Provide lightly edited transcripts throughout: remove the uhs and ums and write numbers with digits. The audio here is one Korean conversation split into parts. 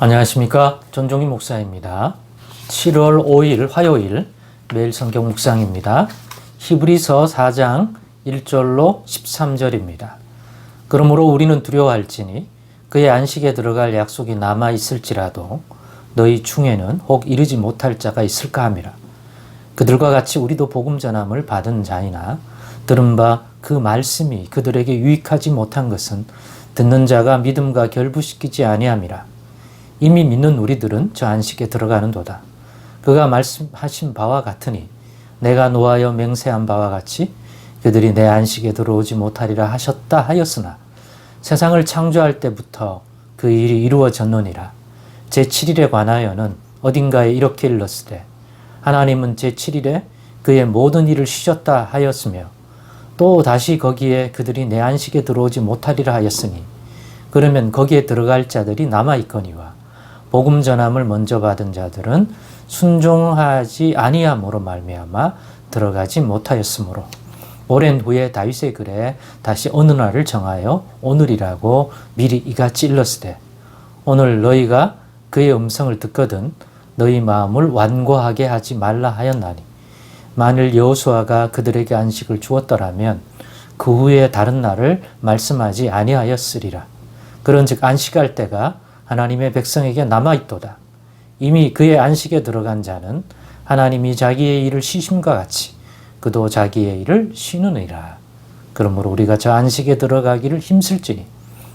안녕하십니까. 전종희 목사입니다. 7월 5일 화요일 매일 성경 묵상입니다. 히브리서 4장 1절로 13절입니다. 그러므로 우리는 두려워할지니 그의 안식에 들어갈 약속이 남아 있을지라도 너희 중에는 혹 이르지 못할 자가 있을까 함이라. 그들과 같이 우리도 복음 전함을 받은 자이나 들은 바 그 말씀이 그들에게 유익하지 못한 것은 듣는 자가 믿음과 결부시키지 아니함이라. 이미 믿는 우리들은 저 안식에 들어가는도다. 그가 말씀하신 바와 같으니 내가 노하여 맹세한 바와 같이 그들이 내 안식에 들어오지 못하리라 하셨다 하였으나 세상을 창조할 때부터 그 일이 이루어졌느니라. 제7일에 관하여는 어딘가에 이렇게 일렀으되 하나님은 제7일에 그의 모든 일을 쉬셨다 하였으며 또 다시 거기에 그들이 내 안식에 들어오지 못하리라 하였으니 그러면 거기에 들어갈 자들이 남아있거니와 복음 전함을 먼저 받은 자들은 순종하지 아니함으로 말미암아 들어가지 못하였으므로 오랜 후에 다윗의 글에 다시 어느 날을 정하여 오늘이라고 미리 이같이 일렀으되 오늘 너희가 그의 음성을 듣거든 너희 마음을 완고하게 하지 말라 하였나니 만일 여호수아가 그들에게 안식을 주었더라면 그 후에 다른 날을 말씀하지 아니하였으리라. 그런즉 안식할 때가 하나님의 백성에게 남아있도다. 이미 그의 안식에 들어간 자는 하나님이 자기의 일을 쉬심과 같이 그도 자기의 일을 쉬느니라. 그러므로 우리가 저 안식에 들어가기를 힘쓸지니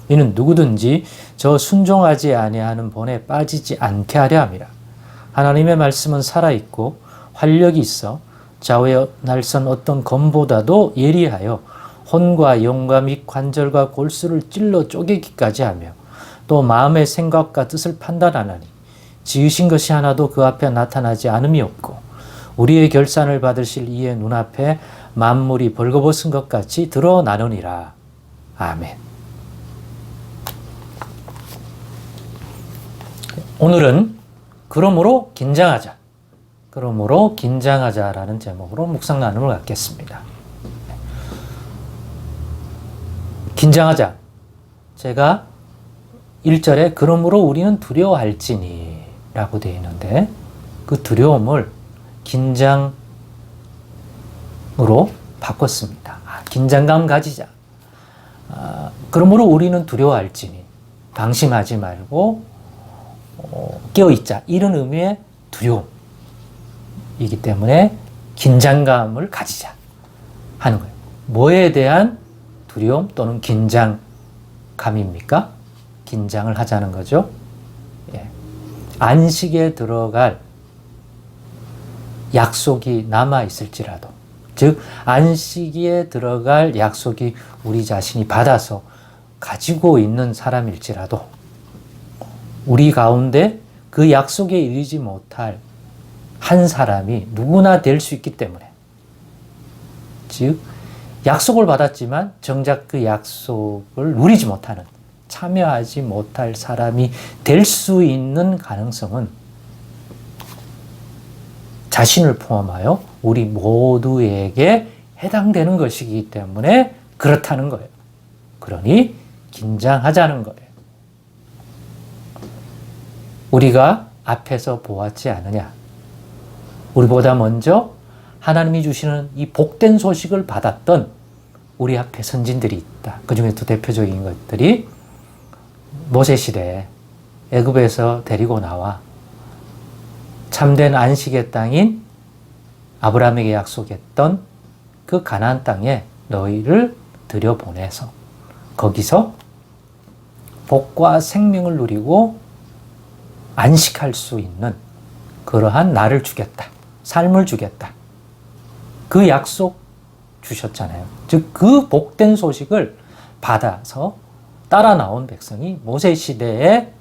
이는 누구든지 저 순종하지 아니하는 본에 빠지지 않게 하려 함이라. 하나님의 말씀은 살아있고 활력이 있어 좌우에 날선 어떤 검보다도 예리하여 혼과 영과 및 관절과 골수를 찔러 쪼개기까지 하며 또 마음의 생각과 뜻을 판단하나니 지으신 것이 하나도 그 앞에 나타나지 않음이 없고 우리의 결산을 받으실 이의 눈앞에 만물이 벌거벗은 것 같이 드러나느니라. 아멘. 오늘은 그러므로 긴장하자라는 제목으로 묵상 나눔을 갖겠습니다. 긴장하자. 제가 1절에 그러므로 우리는 두려워할지니 라고 되어 있는데 그 두려움을 긴장으로 바꿨습니다. 긴장감 가지자. 그러므로 우리는 두려워할지니 방심하지 말고 깨어있자. 이런 의미의 두려움이기 때문에 긴장감을 가지자 하는 거예요. 뭐에 대한 두려움 또는 긴장감입니까? 긴장을 하자는 거죠. 예. 안식에 들어갈 약속이 남아있을지라도, 즉 안식에 들어갈 약속이 우리 자신이 받아서 가지고 있는 사람일지라도 우리 가운데 그 약속에 이르지 못할 한 사람이 누구나 될 수 있기 때문에, 즉 약속을 받았지만 정작 그 약속을 누리지 못하는, 참여하지 못할 사람이 될 수 있는 가능성은 자신을 포함하여 우리 모두에게 해당되는 것이기 때문에 그렇다는 거예요. 그러니 긴장하자는 거예요. 우리가 앞에서 보았지 않느냐. 우리보다 먼저 하나님이 주시는 이 복된 소식을 받았던 우리 앞에 선진들이 있다. 그 중에 또 대표적인 것들이 모세시대에 애굽에서 데리고 나와 참된 안식의 땅인 아브라함에게 약속했던 그 가나안 땅에 너희를 들여보내서 거기서 복과 생명을 누리고 안식할 수 있는 그러한 날을 주겠다. 삶을 주겠다. 그 약속 주셨잖아요. 즉 그 복된 소식을 받아서 따라 나온 백성이 모세 시대에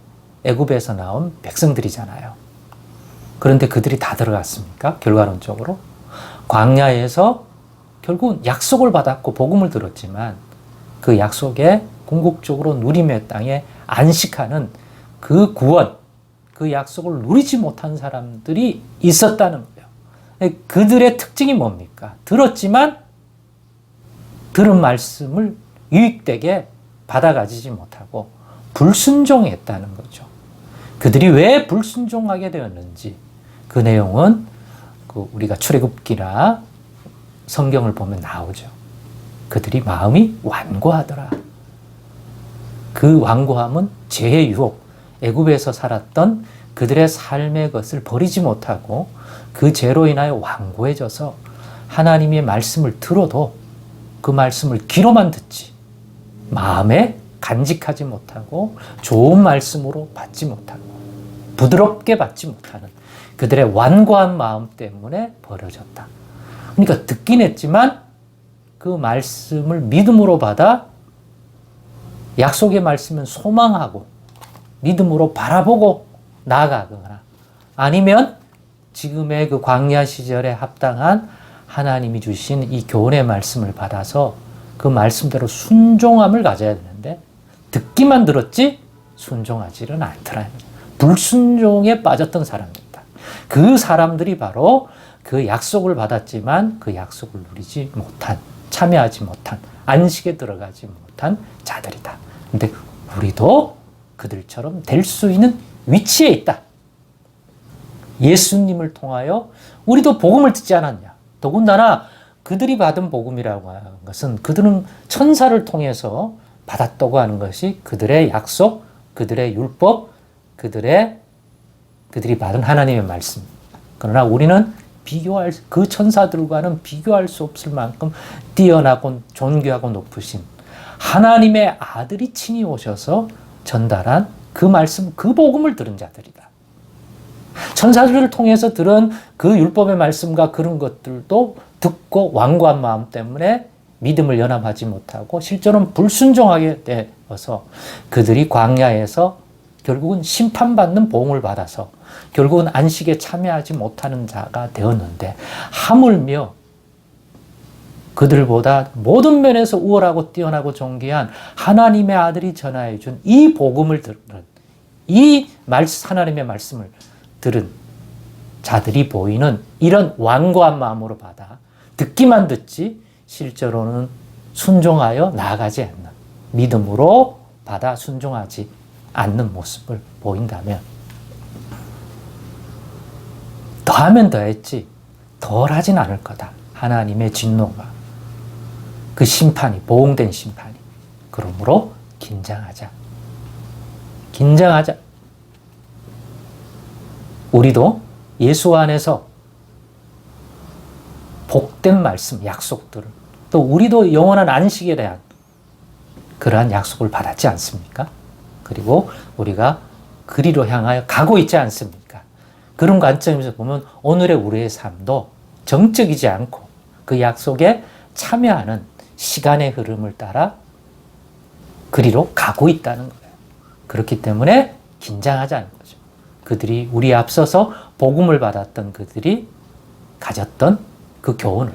애굽에서 나온 백성들이잖아요. 그런데 그들이 다 들어갔습니까? 결과론적으로 광야에서 결국은 약속을 받았고 복음을 들었지만 그 약속의 궁극적으로 누림의 땅에 안식하는 그 구원, 그 약속을 누리지 못한 사람들이 있었다는 거예요. 그들의 특징이 뭡니까? 들었지만 들은 말씀을 유익되게 받아가지지 못하고 불순종했다는 거죠. 그들이 왜 불순종하게 되었는지 그 내용은 우리가 출애굽기나 성경을 보면 나오죠. 그들이 마음이 완고하더라. 그 완고함은 죄의 유혹, 애굽에서 살았던 그들의 삶의 것을 버리지 못하고 그 죄로 인하여 완고해져서 하나님의 말씀을 들어도 그 말씀을 귀로만 듣지 마음에 간직하지 못하고 좋은 말씀으로 받지 못하고 부드럽게 받지 못하는 그들의 완고한 마음 때문에 벌어졌다. 그러니까 듣긴 했지만 그 말씀을 믿음으로 받아 약속의 말씀은 소망하고 믿음으로 바라보고 나아가거나 아니면 지금의 그 광야 시절에 합당한 하나님이 주신 이 교훈의 말씀을 받아서 그 말씀대로 순종함을 가져야 되는데 듣기만 들었지 순종하지는 않더라. 불순종에 빠졌던 사람입니다. 그 사람들이 바로 그 약속을 받았지만 그 약속을 누리지 못한, 참여하지 못한, 안식에 들어가지 못한 자들이다. 근데 우리도 그들처럼 될 수 있는 위치에 있다. 예수님을 통하여 우리도 복음을 듣지 않았냐. 더군다나 그들이 받은 복음이라고 하는 것은 그들은 천사를 통해서 받았다고 하는 것이 그들의 약속, 그들의 율법, 그들이 받은 하나님의 말씀. 그러나 우리는 그 천사들과는 비교할 수 없을 만큼 뛰어나고 존귀하고 높으신 하나님의 아들이 친히 오셔서 전달한 그 말씀, 그 복음을 들은 자들이다. 천사들을 통해서 들은 그 율법의 말씀과 그런 것들도 듣고 완고한 마음 때문에 믿음을 연합하지 못하고 실제로는 불순종하게 되어서 그들이 광야에서 결국은 심판받는 보응을 받아서 결국은 안식에 참여하지 못하는 자가 되었는데 하물며 그들보다 모든 면에서 우월하고 뛰어나고 존귀한 하나님의 아들이 전하여 준 이 복음을 들은 하나님의 말씀을 들은 자들이 보이는 이런 완고한 마음으로 받아 듣기만 듣지 실제로는 순종하여 나아가지 않는 믿음으로 받아 순종하지 않는 모습을 보인다면 더하면 더했지 덜 하진 않을 거다. 하나님의 진노가 그 심판이 보응된 심판이. 그러므로 긴장하자. 긴장하자. 우리도 예수 안에서 복된 말씀, 약속들을 또 우리도 영원한 안식에 대한 그러한 약속을 받았지 않습니까? 그리고 우리가 그리로 향하여 가고 있지 않습니까? 그런 관점에서 보면 오늘의 우리의 삶도 정적이지 않고 그 약속에 참여하는 시간의 흐름을 따라 그리로 가고 있다는 거예요. 그렇기 때문에 긴장하자는 거죠. 그들이 우리에 앞서서 복음을 받았던 그들이 가졌던 그 교훈을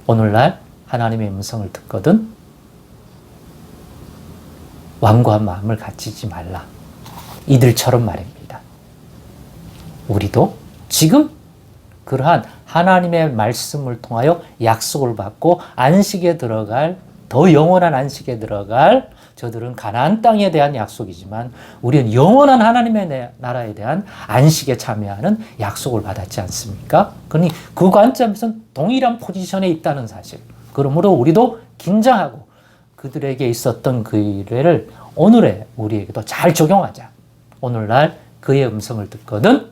오늘날 하나님의 음성을 듣거든 완고한 마음을 갖지 말라. 이들처럼 말입니다. 우리도 지금 그러한 하나님의 말씀을 통하여 약속을 받고 안식에 들어갈 더 영원한 안식에 들어갈 저들은 가나안 땅에 대한 약속이지만 우리는 영원한 하나님의 나라에 대한 안식에 참여하는 약속을 받았지 않습니까? 그러니 그 관점에서는 동일한 포지션에 있다는 사실. 그러므로 우리도 긴장하고 그들에게 있었던 그 일을 오늘의 우리에게도 잘 적용하자. 오늘날 그의 음성을 듣거든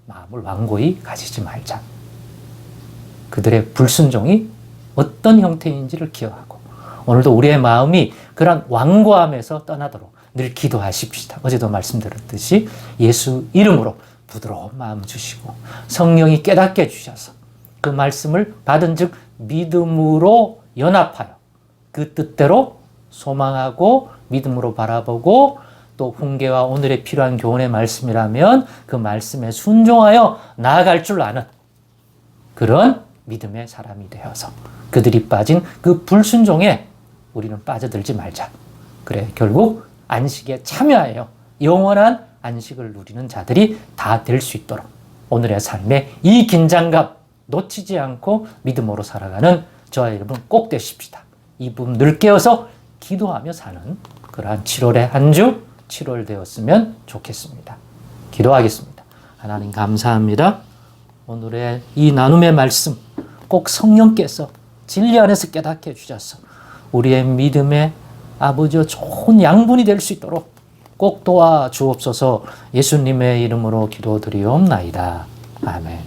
마음을 완고히 가지지 말자. 그들의 불순종이 어떤 형태인지를 기억하고 오늘도 우리의 마음이 그런 완고함에서 떠나도록 늘 기도하십시다. 어제도 말씀드렸듯이 예수 이름으로 부드러운 마음 주시고 성령이 깨닫게 해주셔서 그 말씀을 받은 즉 믿음으로 연합하여 그 뜻대로 소망하고 믿음으로 바라보고 또 훈계와 오늘의 필요한 교훈의 말씀이라면 그 말씀에 순종하여 나아갈 줄 아는 그런 믿음의 사람이 되어서 그들이 빠진 그 불순종에 우리는 빠져들지 말자. 그래 결국 안식에 참여하여 영원한 안식을 누리는 자들이 다 될 수 있도록 오늘의 삶에 이 긴장감 놓치지 않고 믿음으로 살아가는 저와 여러분 꼭 되십시다. 이 부분 늘 깨어서 기도하며 사는 그러한 7월의 한 주 7월 되었으면 좋겠습니다. 기도하겠습니다. 하나님 감사합니다. 오늘의 이 나눔의 말씀 꼭 성령께서 진리 안에서 깨닫게 해주셔서 우리의 믿음의 아버지와 좋은 양분이 될 수 있도록 꼭 도와주옵소서. 예수님의 이름으로 기도드리옵나이다. 아멘.